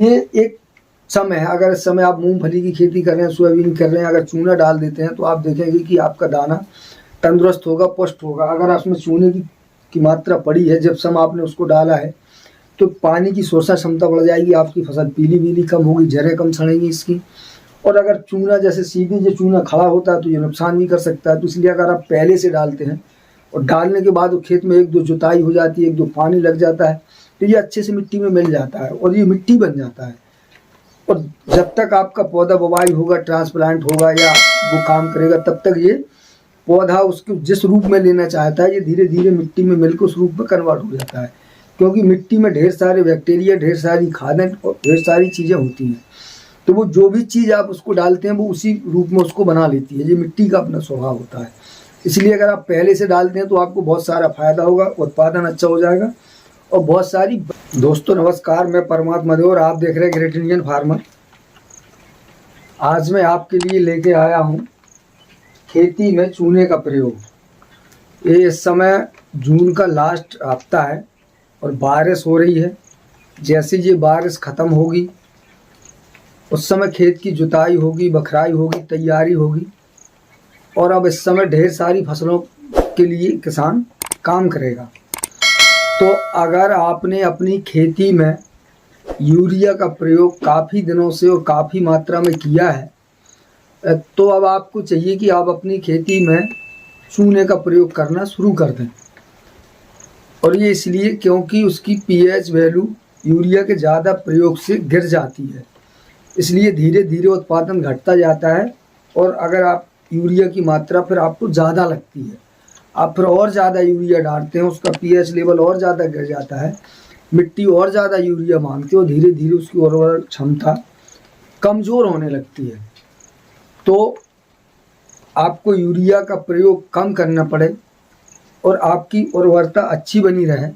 ये एक समय है। अगर इस समय आप मूंगफली की खेती कर रहे हैं, सोयाबीन कर रहे हैं, अगर चूना डाल देते हैं तो आप देखेंगे कि आपका दाना तंदुरुस्त होगा, पुष्ट होगा। अगर उसमें चूने की मात्रा पड़ी है, जब समय आपने उसको डाला है, तो पानी की शोषण क्षमता बढ़ जाएगी, आपकी फसल पीली पीली कम होगी, जड़ें कम सड़ेंगी इसकी। और अगर चूना जैसे सीधे जो चूना खड़ा होता है तो ये नुकसान भी कर सकता है। तो इसलिए अगर आप पहले से डालते हैं और डालने के बाद वो खेत में एक दो जुताई हो जाती है, एक दो पानी लग जाता है, तो ये अच्छे से मिट्टी में मिल जाता है और ये मिट्टी बन जाता है। और जब तक आपका पौधा बुवाई होगा, ट्रांसप्लांट होगा या वो काम करेगा, तब तक ये पौधा उसको जिस रूप में लेना चाहता है, ये धीरे धीरे मिट्टी में मिलकर उस रूप में कन्वर्ट हो जाता है। क्योंकि मिट्टी में ढेर सारे बैक्टीरिया, ढेर सारी खादें और ढेर सारी चीज़ें होती हैं, तो वो जो भी चीज़ आप उसको डालते हैं वो उसी रूप में उसको बना लेती है। ये मिट्टी का अपना स्वभाव होता है। इसलिए अगर आप पहले से डालते हैं तो आपको बहुत सारा फायदा होगा, उत्पादन अच्छा हो जाएगा और बहुत सारी। दोस्तों नमस्कार, मैं परमात्मा देव और आप देख रहे हैं ग्रेट इंडियन फार्मर। आज मैं आपके लिए लेके आया हूँ खेती में चूने का प्रयोग। ये इस समय जून का लास्ट हफ्ता है और बारिश हो रही है। जैसे ये बारिश ख़त्म होगी उस समय खेत की जुताई होगी, बखराई होगी, तैयारी होगी। और अब इस समय ढेर सारी फसलों के लिए किसान काम करेगा। तो अगर आपने अपनी खेती में यूरिया का प्रयोग काफ़ी दिनों से और काफ़ी मात्रा में किया है, तो अब आपको चाहिए कि आप अपनी खेती में चूने का प्रयोग करना शुरू कर दें। और ये इसलिए क्योंकि उसकी पीएच वैल्यू यूरिया के ज़्यादा प्रयोग से गिर जाती है, इसलिए धीरे धीरे उत्पादन घटता जाता है। और अगर आप यूरिया की मात्रा फिर आपको ज़्यादा लगती है, आप फिर और ज़्यादा यूरिया डालते हैं, उसका पीएच लेवल और ज़्यादा गिर जाता है, मिट्टी और ज़्यादा यूरिया मांगती है और धीरे धीरे उसकी उर्वरक क्षमता कमज़ोर होने लगती है। तो आपको यूरिया का प्रयोग कम करना पड़े और आपकी उर्वरता अच्छी बनी रहे,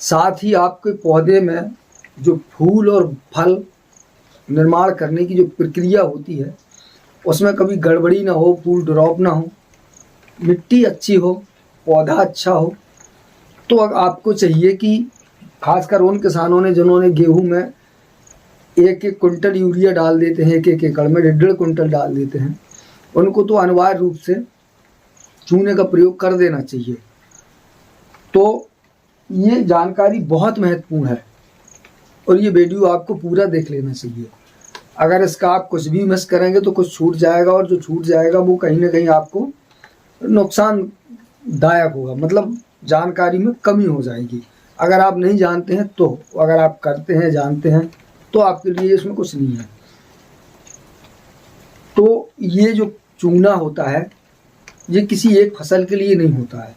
साथ ही आपके पौधे में जो फूल और फल निर्माण करने की जो प्रक्रिया होती है उसमें कभी गड़बड़ी ना हो, फूल ड्रॉप ना हो, मिट्टी अच्छी हो, पौधा अच्छा हो। तो अब आपको चाहिए कि खासकर उन किसानों ने जिन्होंने गेहूं में एक एक कुंटल यूरिया डाल देते हैं, एक एक एकड़ में 1.5 कुंटल डाल देते हैं, उनको तो अनिवार्य रूप से चूने का प्रयोग कर देना चाहिए। तो ये जानकारी बहुत महत्वपूर्ण है और ये वीडियो आपको पूरा देख लेना चाहिए। अगर इसका आप कुछ भी मिस करेंगे तो कुछ छूट जाएगा, और जो छूट जाएगा वो कहीं ना कहीं आपको नुकसानदायक होगा, मतलब जानकारी में कमी हो जाएगी। अगर आप नहीं जानते हैं तो, अगर आप करते हैं, जानते हैं, तो आपके लिए इसमें कुछ नहीं है। तो ये जो चूना होता है ये किसी एक फसल के लिए नहीं होता है,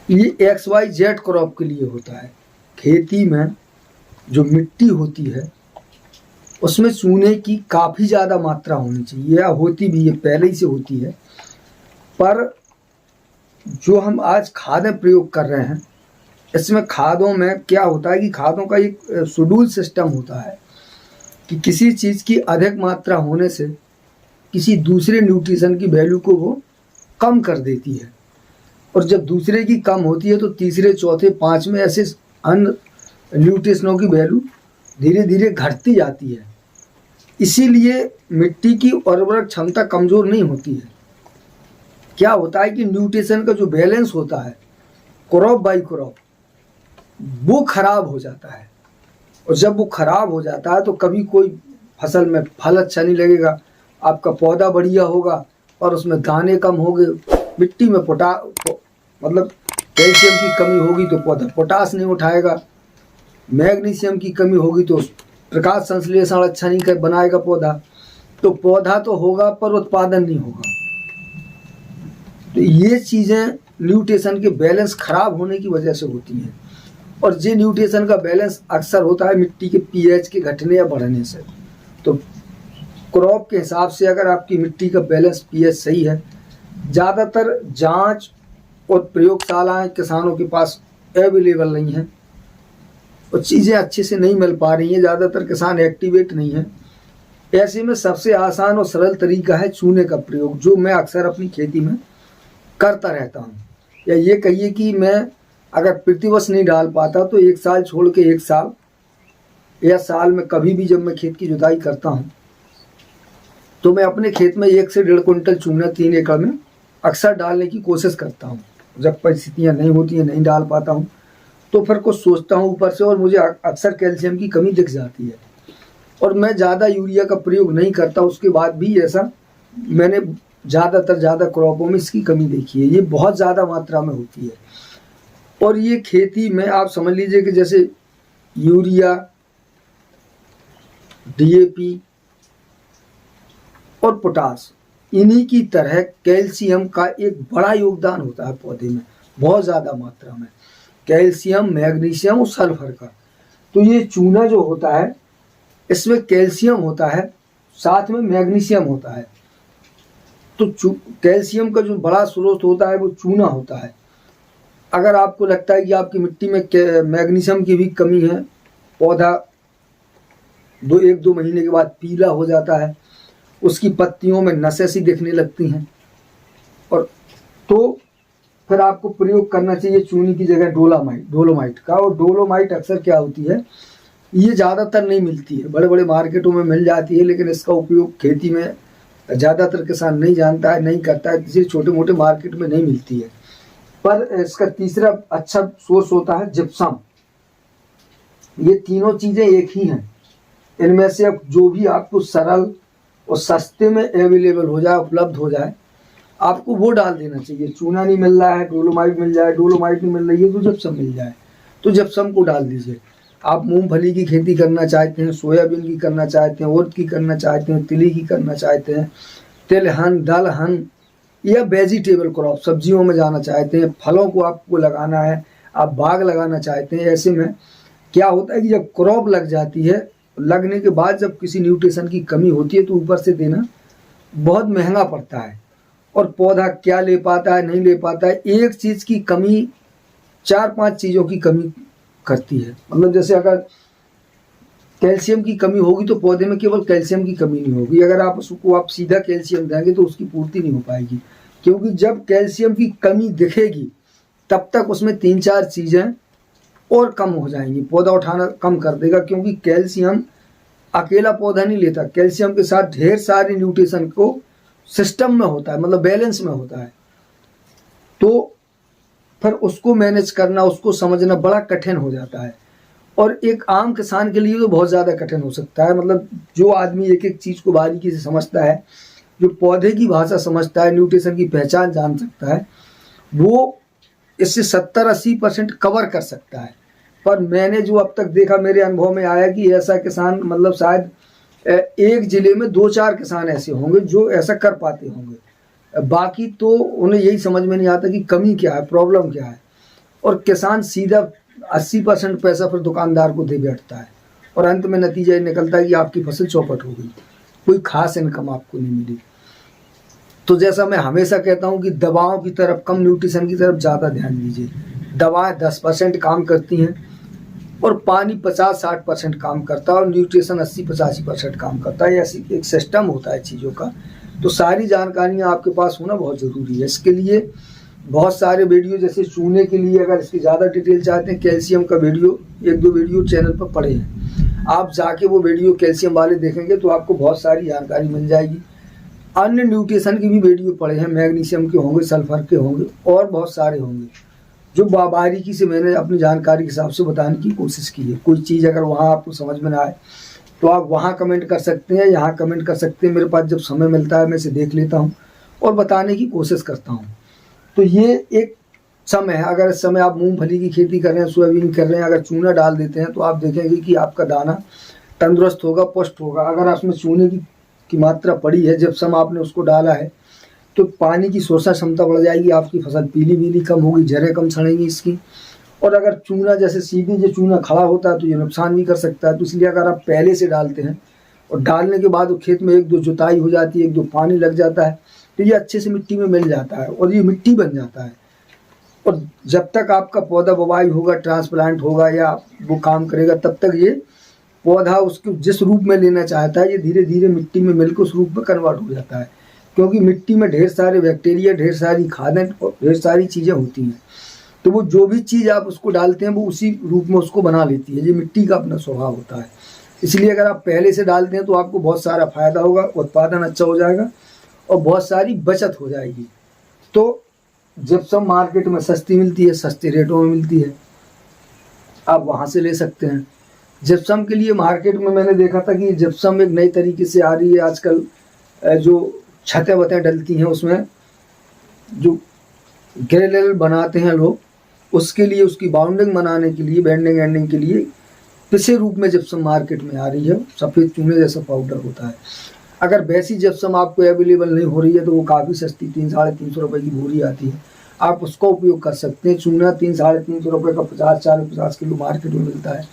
ये XYZ क्रॉप के लिए होता है। खेती में जो मिट्टी होती है उसमें चूने की काफ़ी ज़्यादा मात्रा होनी चाहिए, या होती भी है, पहले ही से होती है। पर जो हम आज खादें प्रयोग कर रहे हैं, इसमें खादों में क्या होता है कि खादों का एक शेड्यूल सिस्टम होता है कि किसी चीज़ की अधिक मात्रा होने से किसी दूसरे न्यूट्रिशन की वैल्यू को वो कम कर देती है, और जब दूसरे की कम होती है तो तीसरे, चौथे, पाँचवें ऐसे अन्य न्यूट्रिशनों की वैल्यू धीरे धीरे घटती जाती है। इसीलिए मिट्टी की उर्वरक क्षमता कमज़ोर नहीं होती है। क्या होता है कि न्यूट्रिशन का जो बैलेंस होता है क्रॉप बाई क्रॉप, वो खराब हो जाता है। और जब वो खराब हो जाता है तो कभी कोई फसल में फल अच्छा नहीं लगेगा, आपका पौधा बढ़िया होगा और उसमें दाने कम होंगे, मिट्टी में मतलब कैल्शियम की कमी होगी तो पौधा पोटास नहीं उठाएगा, मैग्नीशियम की कमी होगी तो प्रकाश संश्लेषण अच्छा नहीं कर बनाएगा पौधा, तो पौधा तो होगा पर उत्पादन नहीं होगा। तो ये चीज़ें न्यूट्रिशन के बैलेंस खराब होने की वजह से होती हैं। और ये न्यूट्रिशन का बैलेंस अक्सर होता है मिट्टी के पीएच के घटने या बढ़ने से। तो क्रॉप के हिसाब से अगर आपकी मिट्टी का बैलेंस पीएच सही है, ज़्यादातर जांच और प्रयोगशालाएं किसानों के पास अवेलेबल नहीं हैं और चीज़ें अच्छे से नहीं मिल पा रही हैं, ज़्यादातर किसान एक्टिवेट नहीं हैं। ऐसे में सबसे आसान और सरल तरीका है चूने का प्रयोग, जो मैं अक्सर अपनी खेती में करता रहता हूँ। या ये कहिए कि मैं अगर प्रतिवर्ष नहीं डाल पाता तो एक साल छोड़ के एक साल या साल में कभी भी जब मैं खेत की जुताई करता हूँ तो मैं अपने खेत में 1 से 1.5 क्विंटल चूना 3 एकड़ में अक्सर डालने की कोशिश करता हूँ। जब परिस्थितियाँ नहीं होती हैं, नहीं डाल पाता हूँ, तो फिर कुछ सोचता हूँ ऊपर से और मुझे अक्सर कैल्शियम की कमी दिख जाती है और मैं ज़्यादा यूरिया का प्रयोग नहीं करता। उसके बाद भी ऐसा मैंने ज़्यादा क्रॉपों में इसकी कमी देखी है। ये बहुत ज़्यादा मात्रा में होती है और ये खेती में आप समझ लीजिए कि जैसे यूरिया, DAP और पोटास, इन्हीं की तरह कैल्शियम का एक बड़ा योगदान होता है पौधे में, बहुत ज़्यादा मात्रा में कैल्शियम, मैग्नीशियम और सल्फर का। तो ये चूना जो होता है इसमें कैल्शियम होता है, साथ में मैग्नीशियम होता है। तो कैल्शियम का जो बड़ा स्रोत होता है वो चूना होता है। अगर आपको लगता है कि आपकी मिट्टी में मैग्नीशियम की भी कमी है, पौधा 1-2 महीने के बाद पीला हो जाता है, उसकी पत्तियों में नसें सी दिखने लगती हैं, और तो फिर आपको प्रयोग करना चाहिए चूनी की जगह डोलोमाइट का। और डोलोमाइट अक्सर क्या होती है, ये ज़्यादातर नहीं मिलती है, बड़े बड़े मार्केटों में मिल जाती है, लेकिन इसका उपयोग खेती में ज़्यादातर किसान नहीं जानता है, नहीं करता है, किसी छोटे मोटे मार्केट में नहीं मिलती है। पर इसका तीसरा अच्छा सोर्स होता है जिप्सम। ये तीनों चीज़ें एक ही हैं, इनमें से अब जो भी आपको सरल और सस्ते में अवेलेबल हो जाए, उपलब्ध हो जाए, आपको वो डाल देना चाहिए। चूना नहीं मिल रहा है, डोलोमाइट मिल जाए, डोलोमाइट नहीं मिल रही है तो जिप्सम मिल जाए, तो जिप्सम को डाल दीजिए। आप मूंगफली की खेती करना चाहते हैं, सोयाबीन की करना चाहते हैं, उड़द की करना चाहते हैं, तिली की करना चाहते हैं, तिलहन, दलहन या वेजिटेबल क्रॉप, सब्जियों में जाना चाहते हैं, फलों को आपको लगाना है, आप बाग लगाना चाहते हैं, ऐसे में क्या होता है कि जब क्रॉप लग जाती है, लगने के बाद जब किसी न्यूट्रिशन की कमी होती है तो ऊपर से देना बहुत महंगा पड़ता है और पौधा क्या ले पाता है, नहीं ले पाता है। एक चीज़ की कमी 4-5 चीज़ों की कमी करती है। मतलब जैसे अगर कैल्शियम की कमी होगी तो पौधे में केवल कैल्शियम की कमी नहीं होगी, अगर आप उसको आप सीधा कैल्शियम देंगे तो उसकी पूर्ति नहीं हो पाएगी, क्योंकि जब कैल्शियम की कमी दिखेगी तब तक उसमें 3-4 चीज़ें और कम हो जाएंगी, पौधा उठाना कम कर देगा, क्योंकि कैल्शियम अकेला पौधा नहीं लेता, कैल्शियम के साथ ढेर सारे न्यूट्रिशन को सिस्टम में होता है, मतलब बैलेंस में होता है। तो फिर उसको मैनेज करना, उसको समझना बड़ा कठिन हो जाता है और एक आम किसान के लिए तो बहुत ज़्यादा कठिन हो सकता है। मतलब जो आदमी एक एक चीज़ को बारीकी से समझता है, जो पौधे की भाषा समझता है, न्यूट्रिशन की पहचान जान सकता है, वो इससे 70-80% कवर कर सकता है। पर मैंने जो अब तक देखा, मेरे अनुभव में आया कि ऐसा किसान, मतलब शायद एक ज़िले में 2-4 किसान ऐसे होंगे जो ऐसा कर पाते होंगे, बाकी तो उन्हें यही समझ में नहीं आता कि कमी क्या है, प्रॉब्लम क्या है, और किसान सीधा 80% पैसा फिर दुकानदार को दे बैठता है और अंत में नतीजा ये निकलता है कि आपकी फसल चौपट हो गई, कोई खास इनकम आपको नहीं मिली। तो जैसा मैं हमेशा कहता हूँ कि दवाओं की तरफ कम, न्यूट्रिशन की तरफ ज़्यादा ध्यान दीजिए। दवाएं 10% काम करती हैं और पानी 50-60% काम करता है और न्यूट्रिशन 80-85% काम करता है। ऐसी एक सिस्टम होता है चीज़ों का। तो सारी जानकारियाँ आपके पास होना बहुत ज़रूरी है। इसके लिए बहुत सारे वीडियो, जैसे चूने के लिए अगर इसकी ज़्यादा डिटेल चाहते हैं, कैल्शियम का वीडियो 1-2 वीडियो चैनल पर पड़े हैं, आप जाके वो वीडियो कैल्शियम वाले देखेंगे तो आपको बहुत सारी जानकारी मिल जाएगी। अन्य न्यूट्रिशन की भी वीडियो पड़े हैं, मैग्नीशियम के होंगे, सल्फर के होंगे और बहुत सारे होंगे, जो बारीकी से मैंने अपनी जानकारी के हिसाब से बताने की कोशिश की है। कोई चीज़ अगर वहाँ आपको समझ में ना आए तो आप वहाँ कमेंट कर सकते हैं, यहाँ कमेंट कर सकते हैं। मेरे पास जब समय मिलता है मैं इसे देख लेता हूँ और बताने की कोशिश करता हूँ। तो ये एक समय है, अगर इस समय आप मूंगफली की खेती कर रहे हैं, सोयाबीन कर रहे हैं, अगर चूना डाल देते हैं तो आप देखेंगे कि आपका दाना तंदुरुस्त होगा, पुष्ट होगा। अगर उसमें चूने की मात्रा पड़ी है, जब सम आपने उसको डाला है, तो पानी की शोषण क्षमता बढ़ जाएगी, आपकी फसल पीली कम होगी, जड़ें कम सड़ेंगी इसकी। और अगर चूना जैसे सीधे जो चूना खड़ा होता है तो ये नुकसान भी कर सकता है। तो इसलिए अगर आप पहले से डालते हैं और डालने के बाद वो खेत में 1-2 जुताई हो जाती है, 1-2 पानी लग जाता है, तो ये अच्छे से मिट्टी में मिल जाता है और ये मिट्टी बन जाता है। और जब तक आपका पौधा बुवाई होगा, ट्रांसप्लांट होगा या वो काम करेगा, तब तक ये पौधा उसको जिस रूप में लेना चाहता है, ये धीरे धीरे मिट्टी में मिलकर उस रूप में कन्वर्ट हो जाता है। क्योंकि मिट्टी में ढेर सारे बैक्टीरिया, ढेर सारी खादें और ढेर सारी चीज़ें होती हैं, तो वो जो भी चीज़ आप उसको डालते हैं वो उसी रूप में उसको बना लेती है। ये मिट्टी का अपना स्वभाव होता है। इसलिए अगर आप पहले से डालते हैं तो आपको बहुत सारा फायदा होगा, उत्पादन अच्छा हो जाएगा और बहुत सारी बचत हो जाएगी। तो जिप्सम मार्केट में सस्ती मिलती है, सस्ते रेटों में मिलती है, आप वहाँ से ले सकते हैं। जिप्सम के लिए मार्केट में मैंने देखा था कि जिप्सम एक नई तरीके से आ रही है आजकल, जो छतें वतें डलती हैं उसमें जो ग्रेनेल बनाते हैं लोग, उसके लिए, उसकी बाउंडिंग बनाने के लिए, बैंडिंग एंडिंग के लिए पिसे रूप में जिप्सम मार्केट में आ रही है। सफ़ेद चूने जैसा पाउडर होता है। अगर वैसी जिप्सम आपको अवेलेबल नहीं हो रही है तो वो काफ़ी सस्ती 300-350 रुपये की बोरी आती है, आप उसका उपयोग कर सकते हैं। चूना 300-350 रुपये का 50 किलो मार्केट में मिलता है।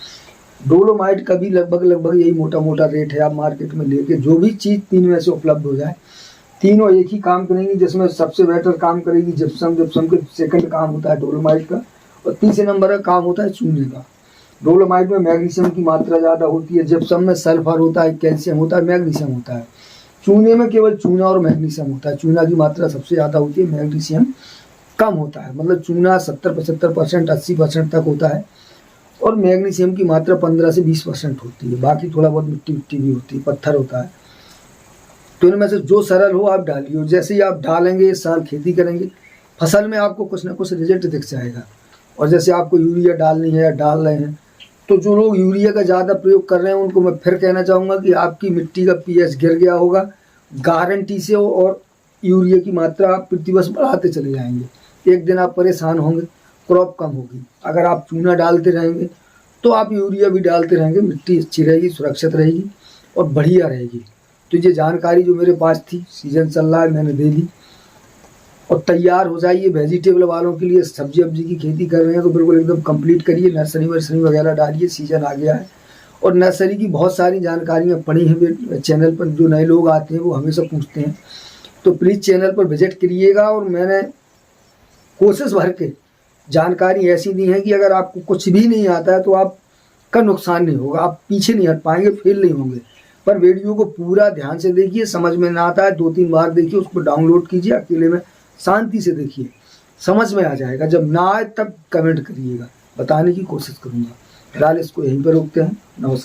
डोलोमाइट का भी लगभग यही मोटा मोटा रेट है। आप मार्केट में लेके जो भी चीज़ तीन में से उपलब्ध हो जाए, तीनों एक ही काम करेंगी, जिसमें सबसे बेटर काम करेगी जिप्सम। जिप्सम के सेकंड काम होता है डोलोमाइट का, और तीसरे नंबर का काम होता है चूने का। डोलोमाइट में मैग्नीशियम की मात्रा ज़्यादा होती है, जिप्सम में सल्फर होता है, कैल्शियम होता है, मैग्नीशियम होता है। चूने में केवल चूना और मैग्नीशियम होता है। चूना की मात्रा सबसे ज़्यादा होती है, मैग्नीशियम कम होता है। मतलब चूना 70-75%, 80% तक होता है, और मैग्नीशियम की मात्रा 15 से 20% होती है। बाकी थोड़ा बहुत मिट्टी भी होती है, पत्थर होता है। तो इनमें से जो सरल हो आप डालिए। जैसे ही आप डालेंगे, इस साल खेती करेंगे, फसल में आपको कुछ ना कुछ रिजल्ट दिख जाएगा। और जैसे आपको यूरिया डालनी है या डाल रहे हैं, तो जो लोग यूरिया का ज़्यादा प्रयोग कर रहे हैं उनको मैं फिर कहना चाहूँगा कि आपकी मिट्टी का पीएच गिर गया होगा गारंटी से, और यूरिया की मात्रा आप प्रतिवर्ष बढ़ाते चले जाएंगे। एक दिन आप परेशान होंगे, क्रॉप कम होगी। अगर आप चूना डालते रहेंगे तो आप यूरिया भी डालते रहेंगे, मिट्टी अच्छी रहेगी, सुरक्षित रहेगी और बढ़िया रहेगी। तो ये जानकारी जो मेरे पास थी, सीजन चल रहा है, मैंने दे दी। और तैयार हो जाइए वेजिटेबल वालों के लिए। सब्जी वब्जी की खेती कर रहे हैं तो बिल्कुल एकदम कंप्लीट करिए, नर्सरी वर्सरी वगैरह डालिए, सीजन आ गया है। और नर्सरी की बहुत सारी जानकारियाँ पड़ी हैं चैनल पर। जो नए लोग आते हैं वो हमेशा पूछते हैं, तो प्लीज़ चैनल पर विजिट करिएगा। और मैंने कोशिश भर के जानकारी ऐसी दी है कि अगर आपको कुछ भी नहीं आता है तो आपका नुकसान नहीं होगा, आप पीछे नहीं हट पाएंगे, फेल नहीं होंगे। पर वीडियो को पूरा ध्यान से देखिए, समझ में ना आता है 2-3 बार देखिए, उसको डाउनलोड कीजिए, अकेले में शांति से देखिए, समझ में आ जाएगा। जब ना आए तब कमेंट करिएगा, बताने की कोशिश करूँगा। फिलहाल इसको यहीं पर रोकते हैं। नमस्कार।